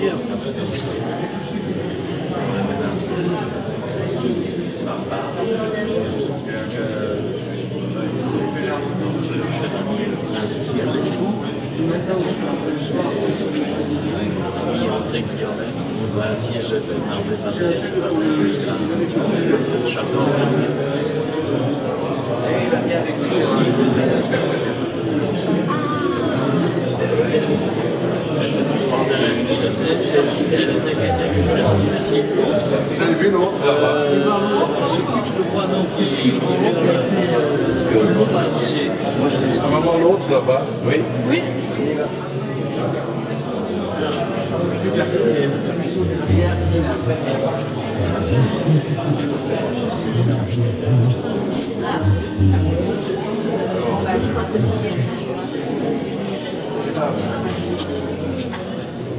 cher, ça va donc. On aménage. Nous a un siège dans des années, c'est château. Et il a bien avec elle était extrêmement utile. Vous avez vu, non? Je crois non plus. Parce que On va voir l'autre là-bas. oui. Oui.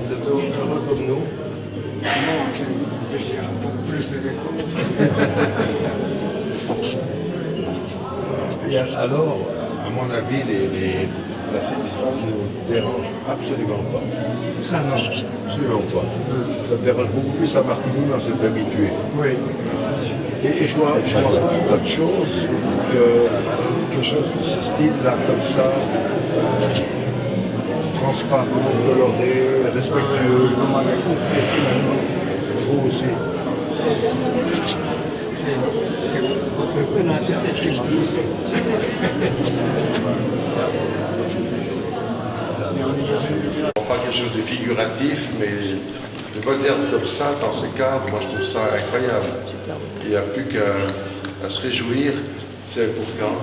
Vous êtes heureux comme nous? Et alors, à mon avis, la séduction ne nous dérange absolument pas. Ça non. Absolument pas. Ça me dérange beaucoup plus à Martinique, on s'est habitué. Oui. Et je vois d'autres choses que quelque chose de ce style-là, comme ça, transparent, coloré, respectueux. Vous aussi. C'est votre tenacité. Pas quelque chose de figuratif, mais de moderne comme ça, dans ces cadres, moi je trouve ça incroyable. Il n'y a plus qu'à se réjouir. C'est pour quand?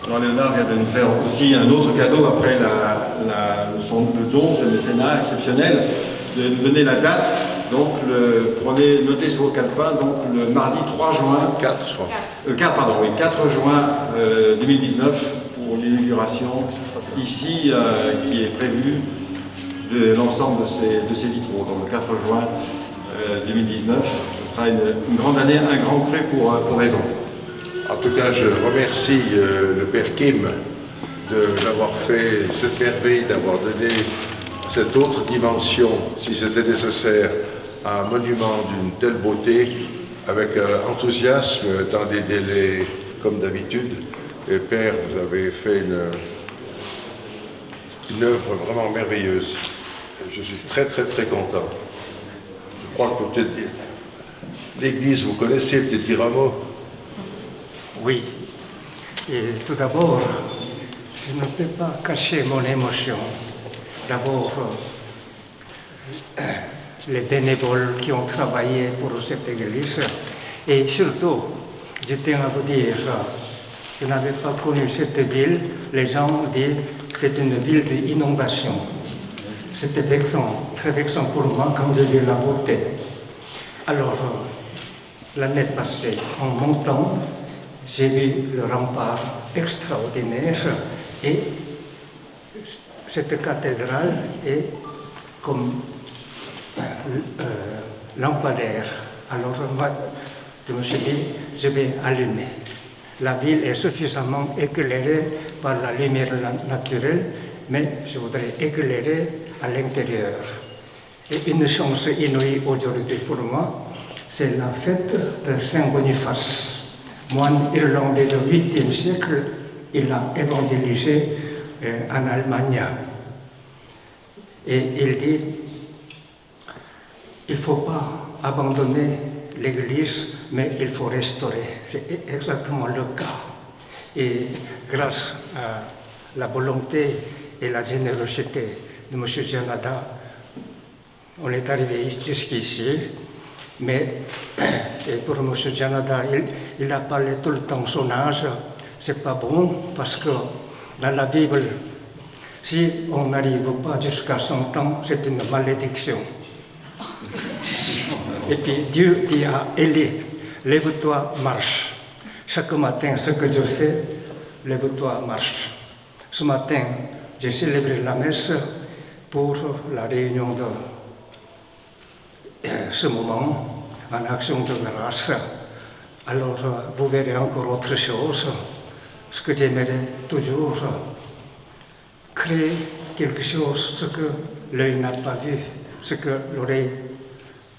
Alors Léonard vient de nous faire aussi un autre cadeau après le don, ce mécénat exceptionnel, de nous donner la date. Donc, prenez, notez sur vos calepins, donc le mardi 3 juin. 4, je crois. 4 juin 2019 pour l'inauguration ici qui est prévue de l'ensemble de ces vitraux. Donc le 4 juin 2019, ce sera une grande année, un grand cru pour Vaison. En tout cas, je remercie le Père Kim de l'avoir fait cette merveille, d'avoir donné cette autre dimension, si c'était nécessaire, à un monument d'une telle beauté, avec enthousiasme, dans des délais comme d'habitude. Et Père, vous avez fait une œuvre vraiment merveilleuse. Je suis très content. Je crois que peut-être l'Église, vous connaissez, peut-être dire un mot. Oui. Et tout d'abord, je ne peux pas cacher mon émotion. D'abord, les bénévoles qui ont travaillé pour cette église. Et surtout, je tiens à vous dire, je n'avais pas connu cette ville. Les gens disent que c'est une ville d'inondation. C'était vexant, très vexant pour moi quand j'ai vu la beauté. Alors, l'année passée, en montant, j'ai vu le rempart extraordinaire et cette cathédrale est comme lampadaire. Alors moi, je me suis dit, je vais allumer. La ville est suffisamment éclairée par la lumière naturelle, mais je voudrais éclairer à l'intérieur. Et une chance inouïe aujourd'hui pour moi, c'est la fête de Saint Boniface. Moine irlandais du 8e siècle, il a évangélisé en Allemagne. Et il dit, il ne faut pas abandonner l'Église, mais il faut restaurer. C'est exactement le cas. Et grâce à la volonté et la générosité de M. Janada, on est arrivé jusqu'ici. Mais pour M. Janada, il a parlé tout le temps son âge. C'est pas bon parce que dans la Bible, si on n'arrive pas jusqu'à 100 ans, c'est une malédiction. Et puis Dieu dit à Élie, lève-toi, marche. Chaque matin, ce que je fais, lève-toi, marche. Ce matin, j'ai célébré la messe pour la réunion de ce moment en action de grâce. Alors, vous verrez encore autre chose. Ce que j'aimerais toujours créer quelque chose, ce que l'œil n'a pas vu, ce que l'oreille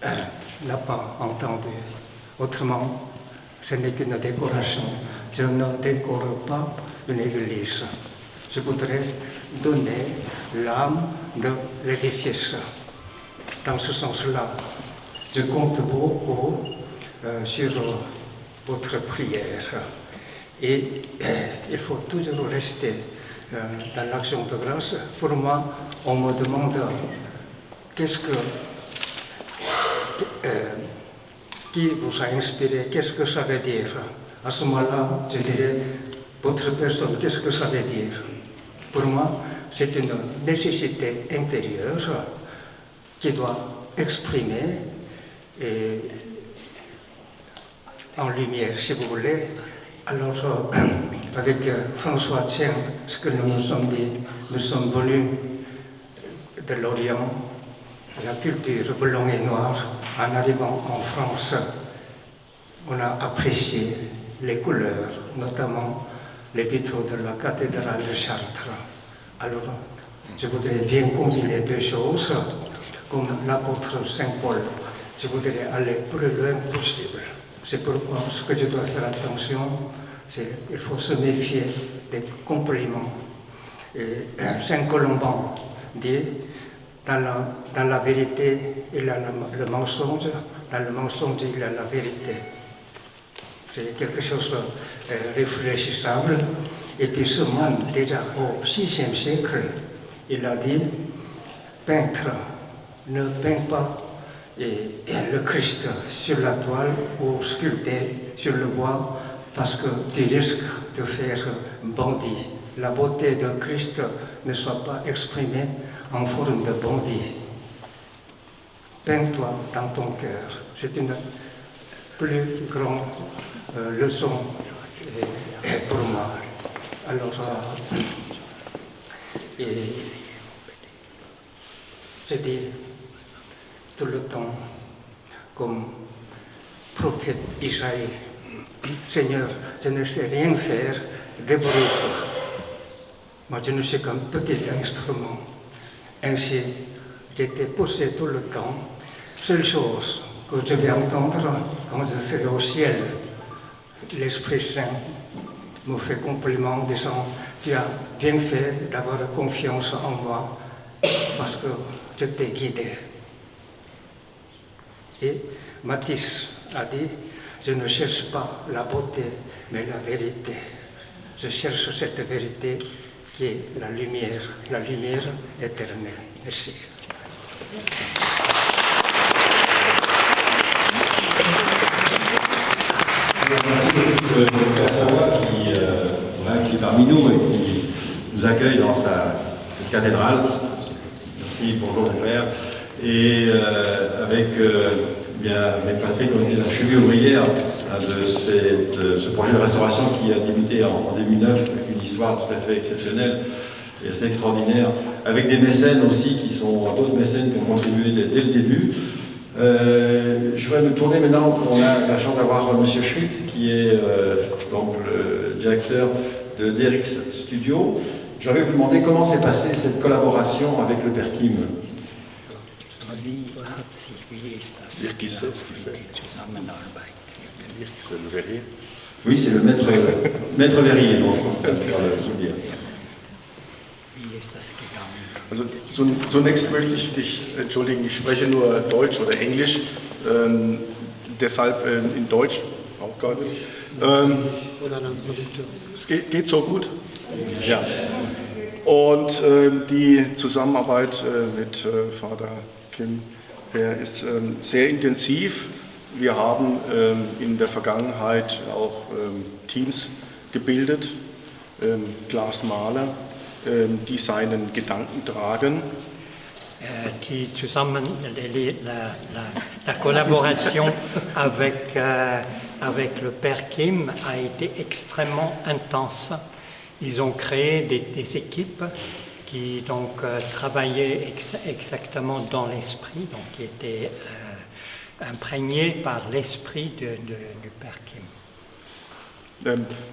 n'a pas entendu. Autrement, ce n'est qu'une décoration. Je ne décore pas une église. Je voudrais donner l'âme de l'édifice. Dans ce sens-là, je compte beaucoup sur votre prière. Et il faut toujours rester dans l'action de grâce. Pour moi, on me demande qui vous a inspiré, qu'est-ce que ça veut dire. À ce moment-là, je dirais, votre personne, qu'est-ce que ça veut dire. Pour moi, c'est une nécessité intérieure qui doit exprimer en lumière, si vous voulez. Alors, avec François Tien, ce que nous nous sommes dit, nous sommes venus de l'Orient, la culture blanc et noir. En arrivant en France, on a apprécié les couleurs, notamment les vitraux de la cathédrale de Chartres. Alors, je voudrais bien combiner deux choses, comme l'apôtre Saint Paul. Je voudrais aller plus loin possible. C'est pourquoi ce que je dois faire attention, c'est qu'il faut se méfier des compliments. Et Saint Colomban dit, dans la vérité, il y a le mensonge, dans le mensonge, il y a la vérité. C'est quelque chose de réfléchissable. Et puis ce moine, déjà au VIe siècle, il a dit, peintre, ne peins pas le Christ sur la toile ou sculpté sur le bois, parce que tu risques de faire bandit. La beauté de Christ ne soit pas exprimée en forme de bandit. Peins-toi dans ton cœur. C'est une plus grande leçon pour moi. Alors, je dis tout le temps, comme prophète Isaïe, Seigneur, je ne sais rien faire, débrouille-toi. Moi, je ne suis qu'un petit instrument. Ainsi, j'étais poussé tout le temps. Seule chose que je vais entendre quand je serai au ciel, l'Esprit Saint me fait compliment disant, tu as bien fait d'avoir confiance en moi parce que je t'ai guidé. Et Matisse a dit, je ne cherche pas la beauté, mais la vérité. Je cherche cette vérité qui est la lumière éternelle. Merci. Merci au Père Savoie qui est parmi nous et qui nous accueille dans cette cathédrale. Merci, bonjour mon Père. Et avec Patrick, on était la cheville ouvrière de ce projet de restauration qui a débuté en 2009, avec une histoire tout à fait exceptionnelle et assez extraordinaire, avec des mécènes aussi d'autres mécènes qui ont contribué dès le début. Je vais me tourner maintenant, on a la chance d'avoir M. Schmitt, qui est donc le directeur de DRX Studio. Je vais vous demander comment s'est passée cette collaboration avec le Père Kim. Qui sait ce qu'il fait? C'est le verrier. Oui, c'est le maître verrier, donc je pense que je vais le dire. Also zunächst möchte ich mich entschuldigen, ich spreche nur Deutsch oder Englisch, deshalb in Deutsch auch gar nicht. Es geht so gut. Ja. Und die Zusammenarbeit mit Vater Kim ist sehr intensiv. Wir haben in der Vergangenheit auch Teams gebildet, Klaas Mahler, die seinen Gedanken tragen. La collaboration avec le Père Kim a été extrêmement intense. Ils ont créé des équipes qui donc travaillaient exactement dans l'esprit, donc qui étaient imprégnées par l'esprit du Père Kim.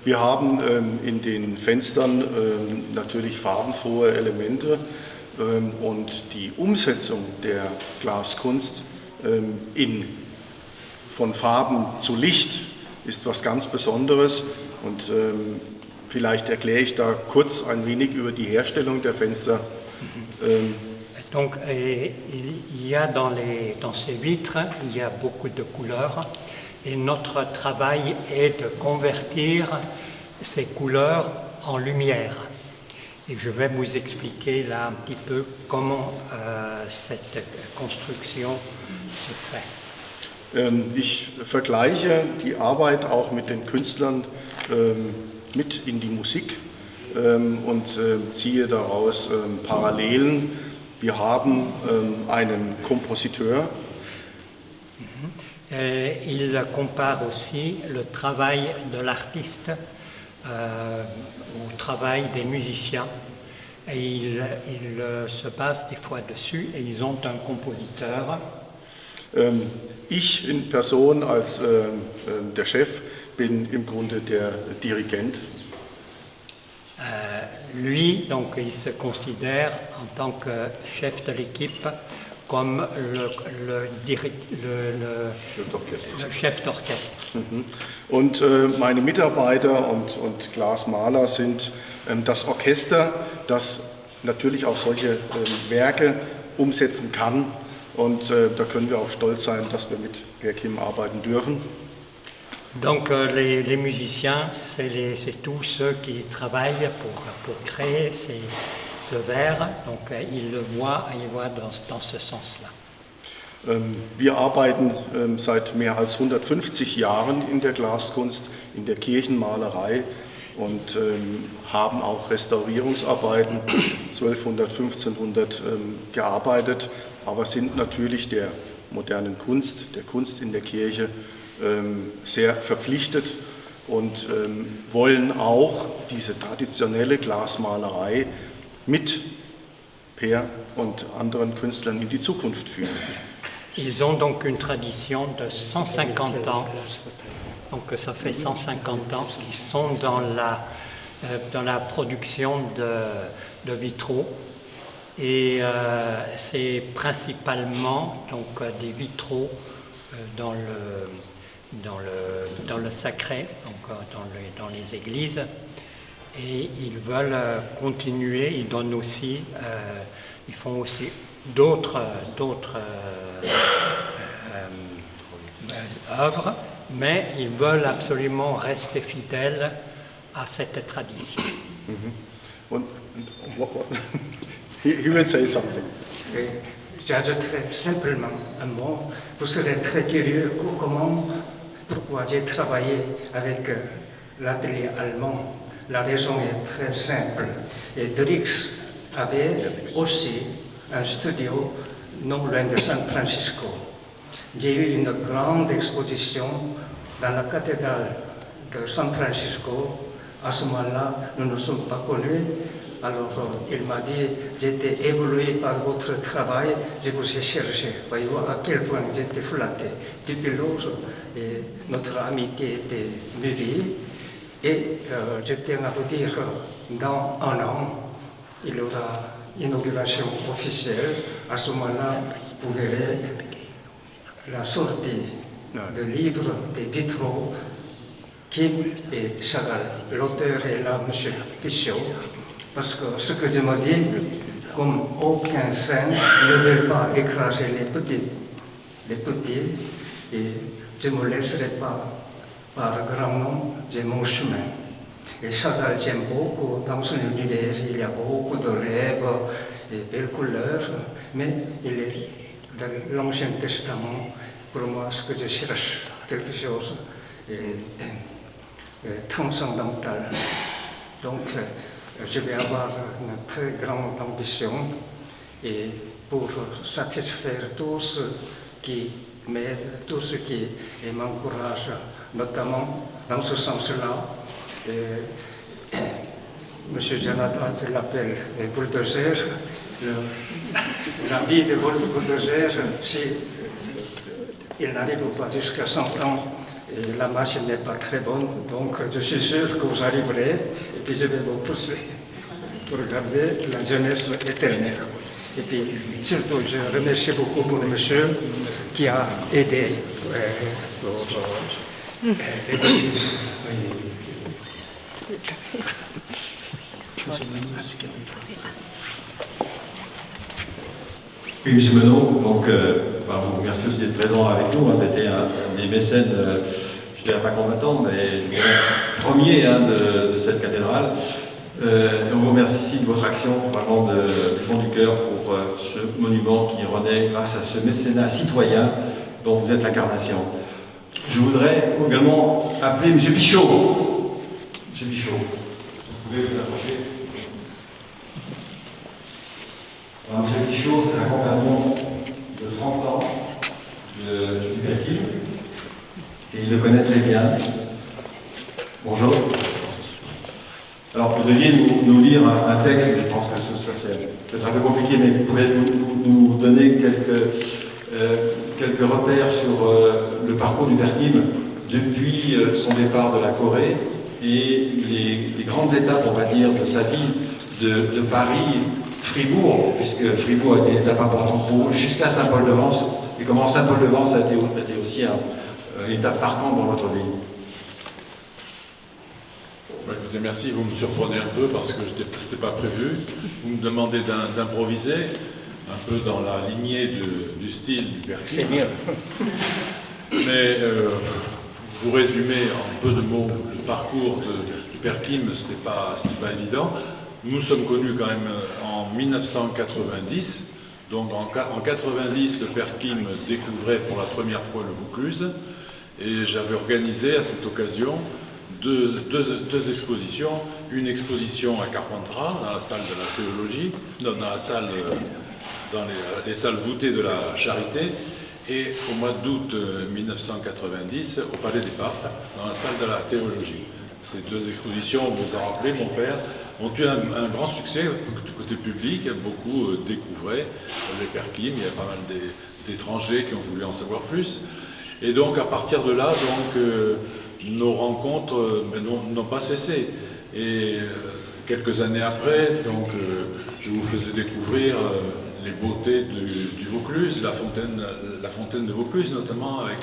Wir haben in den Fenstern natürlich farbenfrohe Elemente. Und die Umsetzung der Glaskunst von Farben zu Licht ist was ganz Besonderes. Und vielleicht erkläre ich da kurz ein wenig über die Herstellung der Fenster. Donc, il y a dans ces vitres, il y a beaucoup de couleurs et notre travail est de convertir ces couleurs en lumière. Et je vais vous expliquer là un petit peu comment cette construction se fait. Ich vergleiche die Arbeit auch mit den Künstlern mit in die Musik und ziehe daraus Parallelen. Wir haben einen Kompositeur. Il compare aussi le travail de l'artiste au travail des musiciens. Et il se base des fois dessus et ils ont un compositeur. Ich in Person als der Chef bin im Grunde der Dirigent. Lui, donc, il se considère en tant que chef de l'équipe comme le chef d'orchestre. Und meine Mitarbeiter und Glasmaler sind das Orchester, das natürlich auch solche Werke umsetzen kann. Und da können wir auch stolz sein, dass wir mit Per Kim arbeiten dürfen. Donc les musiciens, c'est tous ceux qui travaillent pour créer ce verre. Donc ils le voient dans ce sens-là. Wir arbeiten seit mehr als 150 Jahren in der Glaskunst, in der Kirchenmalerei und haben auch Restaurierungsarbeiten 1200, 1500 gearbeitet, aber sind natürlich der modernen Kunst, der Kunst in der Kirche sehr verpflichtet und wollen auch diese traditionelle Glasmalerei mit Per und anderen Künstlern in die Zukunft führen. Ils ont donc une tradition de 150 ans, donc ça fait 150 ans qu'ils sont dans la production de vitraux et c'est principalement donc des vitraux dans le sacré, donc dans les églises, et ils veulent continuer. Ils donnent aussi, ils font aussi d'autres œuvres, mais ils veulent absolument rester fidèles à cette tradition. Und he will say something. J'ajouterai simplement un mot. Vous serez très curieux pourquoi j'ai travaillé avec l'atelier allemand. La raison est très simple. Et Drix avait aussi un studio non loin de San Francisco. J'ai eu une grande exposition dans la cathédrale de San Francisco. À ce moment-là, nous ne sommes pas connus. Alors il m'a dit, j'étais ébloui par votre travail, je vous ai cherché. Voyez-vous à quel point j'étais flatté. Depuis lors, notre amitié était mûrie. Et je tiens à vous dire, dans un an, il y aura inauguration officielle. À ce moment-là, vous verrez la sortie de livres, des vitraux, Kim et Chagall. L'auteur est là, M. Pichot. Parce que ce que je me dis, comme aucun saint ne veut pas écraser les petits, et je ne me laisserai pas par grand nom, j'ai mon chemin. Et Chagall, j'aime beaucoup, dans son univers, il y a beaucoup de rêves et belles couleurs, mais il est dans l'Ancien Testament, pour moi, ce que je cherche, quelque chose transcendantal. Donc, je vais avoir une très grande ambition et pour satisfaire tous ceux qui m'aident, tous ceux qui m'encouragent, notamment dans ce sens-là. Monsieur Jonathan, je l'appelle bulldozer. La vie de bulldozer, si il n'arrive pas jusqu'à 100 ans, et la machine n'est pas très bonne, donc je suis sûr que vous arriverez et puis je vais vous pousser pour garder la jeunesse éternelle. Et puis, surtout, je remercie beaucoup pour monsieur qui a aidé pour l'église. Oui, M. Menot, donc, vous remercie aussi d'être présent avec nous, d'être un des mécènes, je ne dirais pas combattant, mais je dirais premier de cette cathédrale. Et on vous remercie de votre action, vraiment du fond du cœur, pour ce monument qui renaît grâce à ce mécénat citoyen dont vous êtes l'incarnation. Je voudrais également appeler M. Pichot. M. Pichot, vous pouvez vous approcher. Alors, M. Pichot, c'est un compagnon de 30 ans du Père-Kim, et il le connaît très bien. Bonjour. Alors, vous deviez nous lire un texte, je pense que ça c'est peut-être un peu compliqué, mais pouvez-vous nous donner quelques repères sur le parcours du Père-Kim depuis son départ de la Corée et les grandes étapes, on va dire, de sa vie de Paris-Fribourg, puisque Fribourg a été une étape importante pour vous, jusqu'à Saint-Paul-de-Vence, et comment Saint-Paul-de-Vence a été aussi une étape marquante dans votre vie. Écoutez, merci, vous me surprenez un peu parce que ce n'était pas prévu. Vous me demandez d'improviser, un peu dans la lignée du style du Père-Kim. C'est mieux. Mais pour résumer en peu de mots le parcours du Père-Kim, ce n'était pas évident. Nous nous sommes connus quand même en 1990. Donc en 90, le Père-Kim découvrait pour la première fois le Vaucluse. Et j'avais organisé à cette occasion deux expositions, une exposition à Carpentras, dans la salle de la théologie, dans les salles voûtées de la Charité, et au mois d'août 1990, au Palais des Papes, dans la salle de la théologie. Ces deux expositions, vous en rappelez, mon père, ont eu un grand succès du côté public. Beaucoup découvraient les Père-Kim. Il y a pas mal d'étrangers qui ont voulu en savoir plus. Et donc, à partir de là, nos rencontres n'ont pas cessé. Et quelques années après, je vous faisais découvrir les beautés du Vaucluse, la fontaine de Vaucluse, notamment avec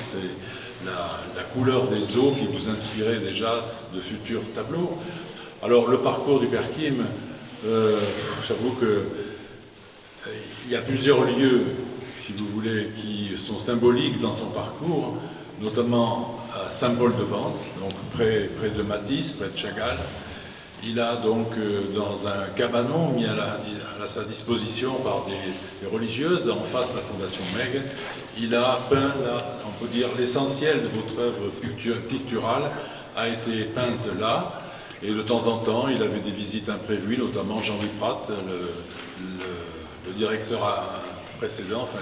la couleur des eaux qui vous inspirait déjà de futurs tableaux. Alors, le parcours du Père-Kim, j'avoue qu'il y a plusieurs lieux, si vous voulez, qui sont symboliques dans son parcours, notamment à Saint-Paul-de-Vence, donc près de Matisse, près de Chagall. Il a donc, dans un cabanon mis à sa disposition par des religieuses, en face de la Fondation Meg, il a peint, là, on peut dire, l'essentiel de votre œuvre picturale a été peinte là, et de temps en temps, il avait des visites imprévues, notamment Jean-Louis Prat, le directeur précédent, enfin,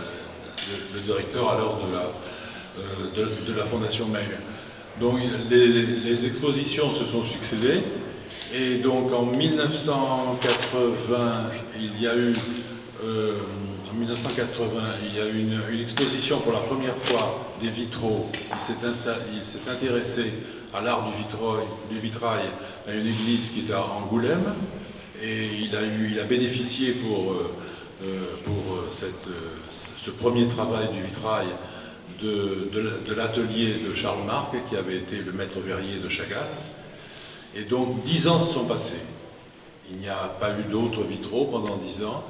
le directeur alors de la Fondation Meg. Donc les expositions se sont succédées, et donc en 1980, il y a eu une exposition pour la première fois des vitraux. Il s'est intéressé à l'art du vitrail à une église qui était à Angoulême, et il a bénéficié pour ce premier travail du vitrail de l'atelier de Charles Marc, qui avait été le maître verrier de Chagall. Et donc 10 ans se sont passés. Il n'y a pas eu d'autres vitraux pendant 10 ans.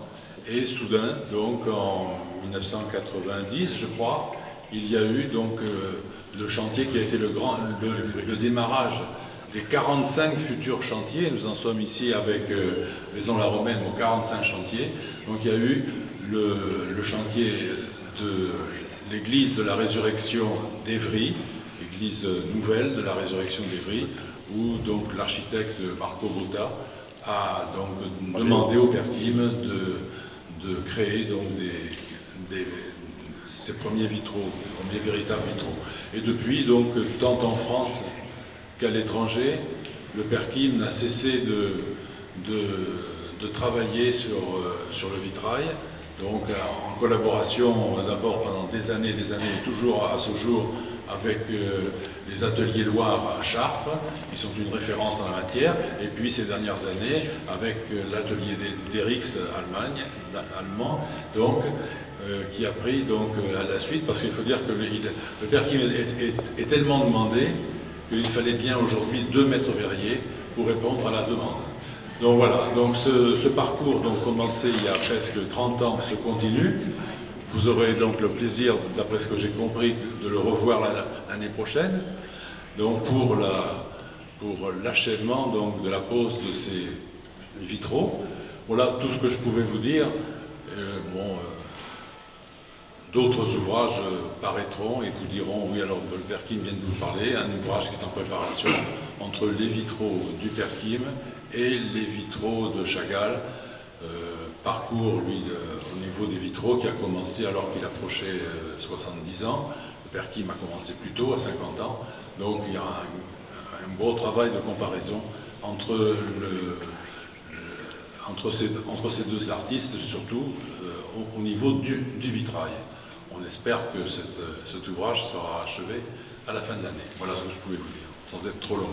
Et soudain, donc en 1990, je crois, il y a eu donc le chantier qui a été le démarrage des 45 futurs chantiers. Nous en sommes ici avec Vaison-la-Romaine aux 45 chantiers. Donc il y a eu le chantier de l'église de la Résurrection d'Évry, l'église nouvelle de la Résurrection d'Évry, où donc l'architecte Marco Botta a donc demandé au Père-Kim de créer donc ces premiers vitraux, premiers véritables vitraux. Et depuis, donc, tant en France qu'à l'étranger, le Père-Kim n'a cessé de travailler sur le vitrail, donc en collaboration d'abord pendant des années, et toujours à ce jour, avec les ateliers Loire à Chartres, qui sont une référence en la matière, et puis ces dernières années avec l'atelier d'Erix allemand, donc, qui a pris donc, à la suite, parce qu'il faut dire que le Perkim est tellement demandé qu'il fallait bien aujourd'hui 2 maîtres verriers pour répondre à la demande. Donc voilà, donc ce parcours donc, commencé il y a presque 30 ans se continue. Vous aurez donc le plaisir, d'après ce que j'ai compris, de le revoir l'année prochaine, donc pour l'achèvement donc de la pose de ces vitraux. Voilà tout ce que je pouvais vous dire. D'autres ouvrages paraîtront et vous diront, oui, alors le Perkim vient de vous parler, un ouvrage qui est en préparation entre les vitraux du Perkim et les vitraux de Chagall. Parcours, lui, au niveau des vitraux, qui a commencé alors qu'il approchait 70 ans. Le Perkim a commencé plus tôt, à 50 ans. Donc il y a un beau travail de comparaison entre ces 2 artistes, surtout au niveau du vitrail. On espère que cet ouvrage sera achevé à la fin de l'année. Voilà ce que je pouvais vous dire, sans être trop long.